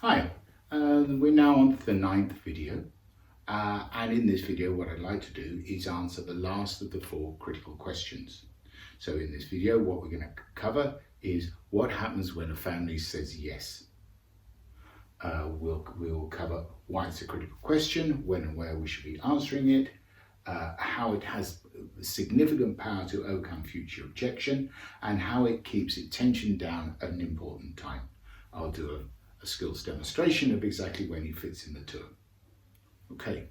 Hi, we're now on to the 9th video, and in this video what I'd like to do is answer the last of the 4 critical questions. So in this video what we're going to cover is what happens when a family says yes. We'll cover why it's a critical question, when and where we should be answering it, how it has significant power to overcome future objection, and how it keeps its tension down at an important time. I'll do a skills demonstration of exactly when he fits in the two. Okay,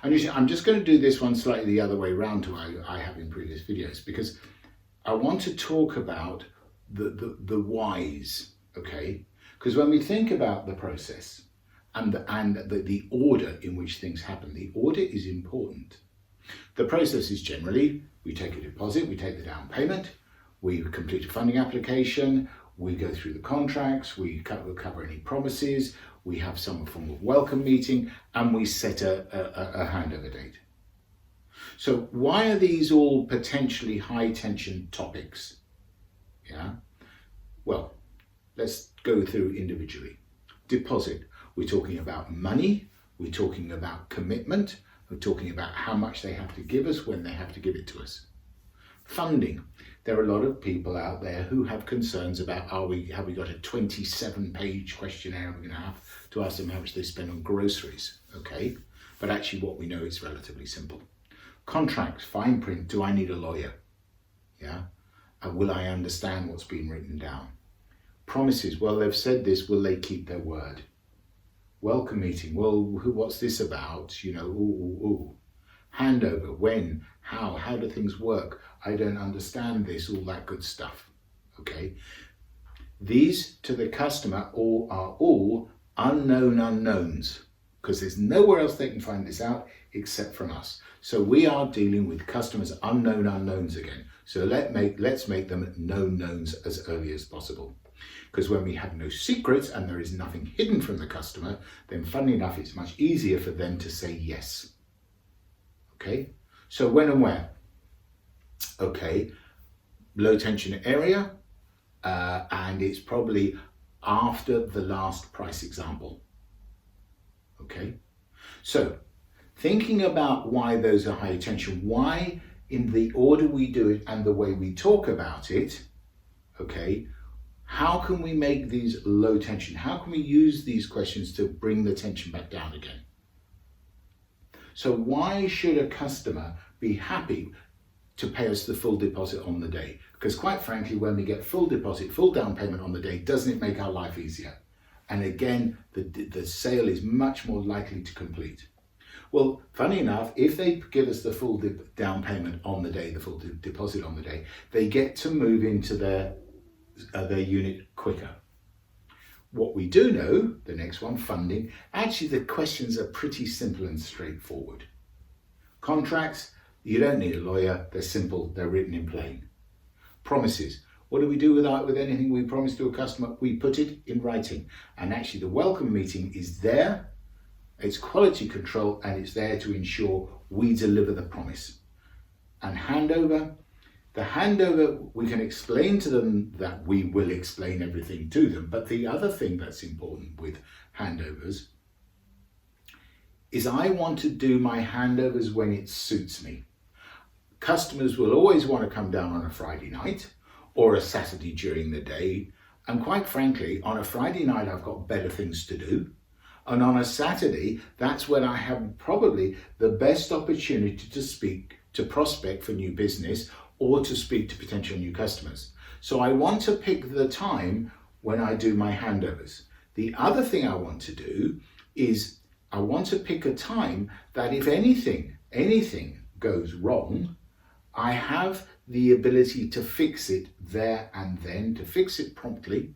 and I'm just going to do this one slightly the other way around to what I have in previous videos, because I want to talk about the whys, okay? Because when we think about the process and the order in which things happen, the order is important. The process is generally, we take a deposit, we take the down payment, we complete a funding application, we go through the contracts, we cover any promises, we have some form of welcome meeting, and we set a handover date. So why are these all potentially high tension topics? Yeah. Well, let's go through individually. Deposit, we're talking about money, we're talking about commitment, we're talking about how much they have to give us when they have to give it to us. Funding, there are a lot of people out there who have concerns about have we got a 27-page questionnaire we're going to have to ask them how much they spend on groceries, okay? But actually what we know is relatively simple. Contracts, fine print, do I need a lawyer? Yeah? Will I understand what's been written down? Promises, well, they've said this, will they keep their word? Welcome meeting, well, what's this about? You know, Handover, when, how do things work? I don't understand this, all that good stuff, okay? These to the customer are all unknown unknowns, because there's nowhere else they can find this out except from us. So we are dealing with customers' unknown unknowns again. So let's make them known knowns as early as possible. Because when we have no secrets and there is nothing hidden from the customer, then funnily enough, it's much easier for them to say yes. Okay, so when and where? Okay, low tension area, and it's probably after the last price example. Okay, so thinking about why those are high tension, why in the order we do it and the way we talk about it, okay, how can we make these low tension? How can we use these questions to bring the tension back down again? So why should a customer be happy to pay us the full deposit on the day? Because quite frankly, when we get full deposit, full down payment on the day, doesn't it make our life easier? And again, the sale is much more likely to complete. Well, funny enough, if they give us the full down payment on the day, the full deposit on the day, they get to move into their unit quicker. What we do know, the next one, funding, actually the questions are pretty simple and straightforward. Contracts, you don't need a lawyer, they're simple, they're written in plain. Promises, what do we do with anything we promise to a customer? We put it in writing. And actually the welcome meeting is there, it's quality control, and it's there to ensure we deliver the promise. And handover, the handover, we can explain to them that we will explain everything to them. But the other thing that's important with handovers is I want to do my handovers when it suits me. Customers will always want to come down on a Friday night or a Saturday during the day. And quite frankly, on a Friday night, I've got better things to do. And on a Saturday, that's when I have probably the best opportunity to prospect for new business or to speak to potential new customers. So I want to pick the time when I do my handovers. The other thing I want to do is I want to pick a time that if anything goes wrong, I have the ability to fix it there and then, to fix it promptly,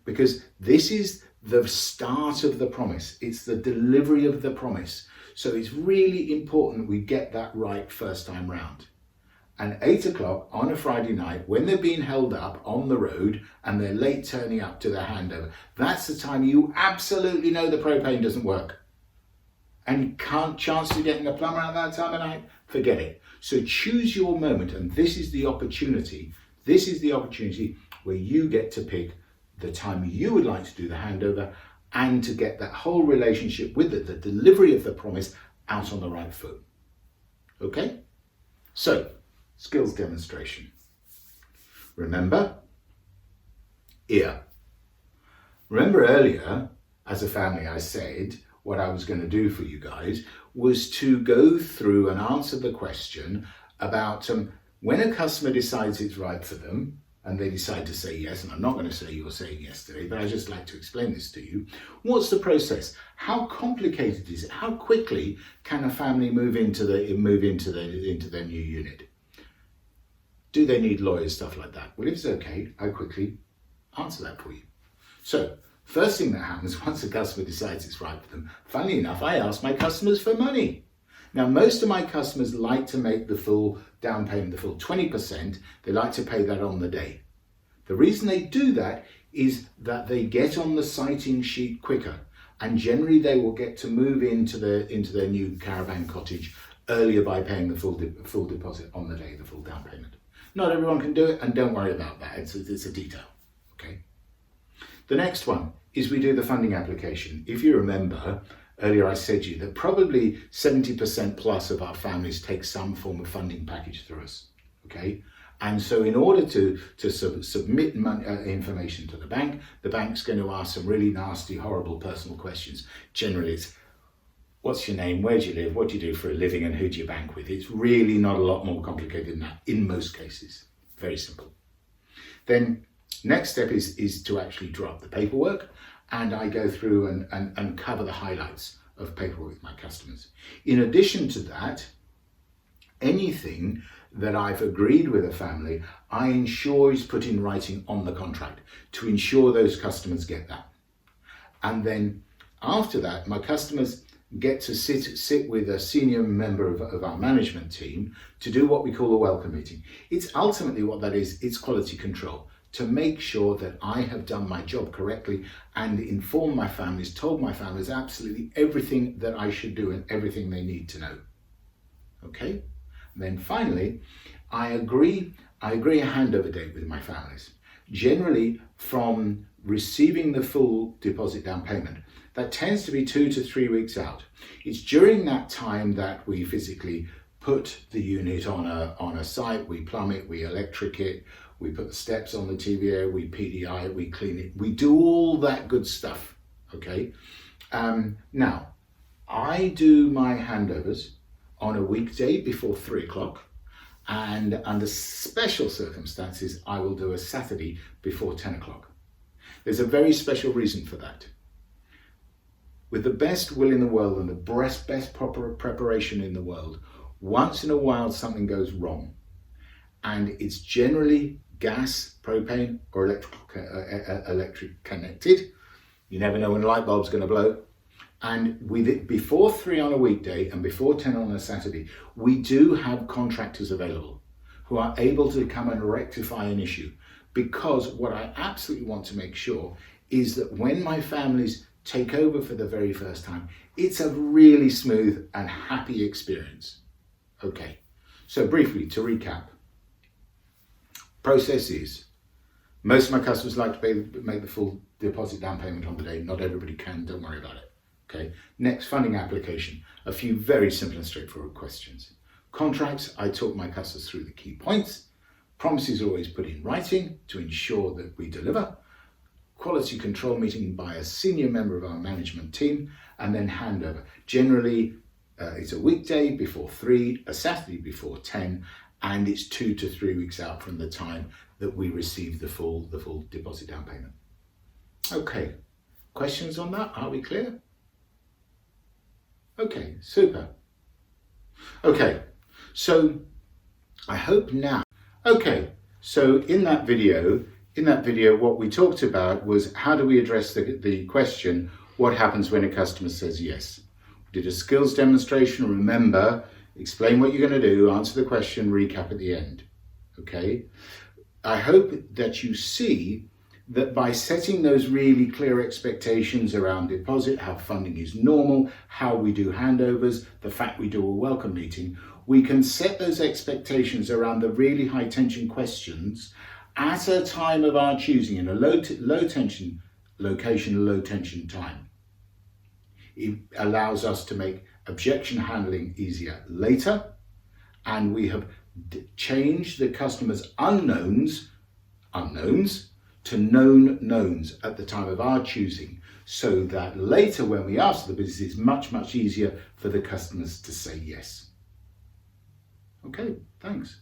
because this is the start of the promise. It's the delivery of the promise. So it's really important we get that right first time round. And 8 o'clock on a Friday night, when they're being held up on the road and they're late turning up to their handover, that's the time you absolutely know the propane doesn't work. And you can't chance of getting a plumber at that time of night, forget it. So choose your moment, and this is the opportunity where you get to pick the time you would like to do the handover, and to get that whole relationship with the delivery of the promise out on the right foot. Okay? So, skills demonstration. Remember, ear. Remember earlier, as a family, I said what I was going to do for you guys was to go through and answer the question about when a customer decides it's right for them, and they decide to say yes, and I'm not going to say you're saying yes today, but I just like to explain this to you. What's the process? How complicated is it? How quickly can a family move into their new unit? Do they need lawyers, stuff like that? Well, if it's okay, I'll quickly answer that for you. So, first thing that happens once a customer decides it's right for them, funnily enough, I ask my customers for money. Now, most of my customers like to make the full down payment, the full 20%. They like to pay that on the day. The reason they do that is that they get on the sighting sheet quicker, and generally they will get to move into their new caravan cottage earlier by paying the full deposit on the day, the full down payment. Not everyone can do it, and don't worry about that. It's a detail. Okay. The next one is we do the funding application. If you remember, earlier I said to you that probably 70% plus of our families take some form of funding package through us, okay? And so in order to submit information to the bank's going to ask some really nasty, horrible personal questions. Generally it's, what's your name, where do you live, what do you do for a living, and who do you bank with? It's really not a lot more complicated than that in most cases. Very simple. Then next step is to actually draw up the paperwork. And I go through and cover the highlights of paperwork with my customers. In addition to that, anything that I've agreed with a family, I ensure is put in writing on the contract to ensure those customers get that. And then after that, my customers get to sit with a senior member of our management team to do what we call a welcome meeting. It's ultimately what that is, it's quality control, to make sure that I have done my job correctly and informed my families, told my families absolutely everything that I should do and everything they need to know. Okay? And then finally, I agree a handover date with my families. Generally, from receiving the full deposit down payment, that tends to be 2 to 3 weeks out. It's during that time that we physically put the unit on a site, we plumb it, we electric it, we put the steps on the TVA, we PDI it, we clean it, we do all that good stuff, okay? Now, I do my handovers on a weekday before 3 o'clock, and under special circumstances, I will do a Saturday before 10 o'clock. There's a very special reason for that. With the best will in the world and the best proper preparation in the world, once in a while something goes wrong, and it's generally gas, propane, or electric connected. You never know when a light bulb's going to blow. And with it, before 3 on a weekday and before 10 on a Saturday, we do have contractors available who are able to come and rectify an issue. Because what I absolutely want to make sure is that when my families take over for the very first time, it's a really smooth and happy experience. Okay, so briefly to recap. Process is, most of my customers like to make the full deposit down payment on the day. Not everybody can, don't worry about it. Okay. Next, funding application. A few very simple and straightforward questions. Contracts, I talk my customers through the key points. Promises are always put in writing to ensure that we deliver. Quality control meeting by a senior member of our management team, and then handover. Generally, it's a weekday before 3, a Saturday before 10, and it's 2 to 3 weeks out from the time that we receive the full deposit down payment. Okay, questions on that? Are we clear? Okay, super. Okay, so I hope now. Okay, so in that video, what we talked about was how do we address the question, what happens when a customer says yes? We did a skills demonstration, remember, explain what you're going to do, answer the question, recap at the end. Okay? I hope that you see that by setting those really clear expectations around deposit, how funding is normal, how we do handovers, the fact we do a welcome meeting, we can set those expectations around the really high tension questions at a time of our choosing, in a low tension location, low tension time. It allows us to make objection handling easier later, and we have changed the customer's unknowns to known knowns at the time of our choosing, so that later when we ask the business, it's much easier for the customers to say yes. Okay, thanks.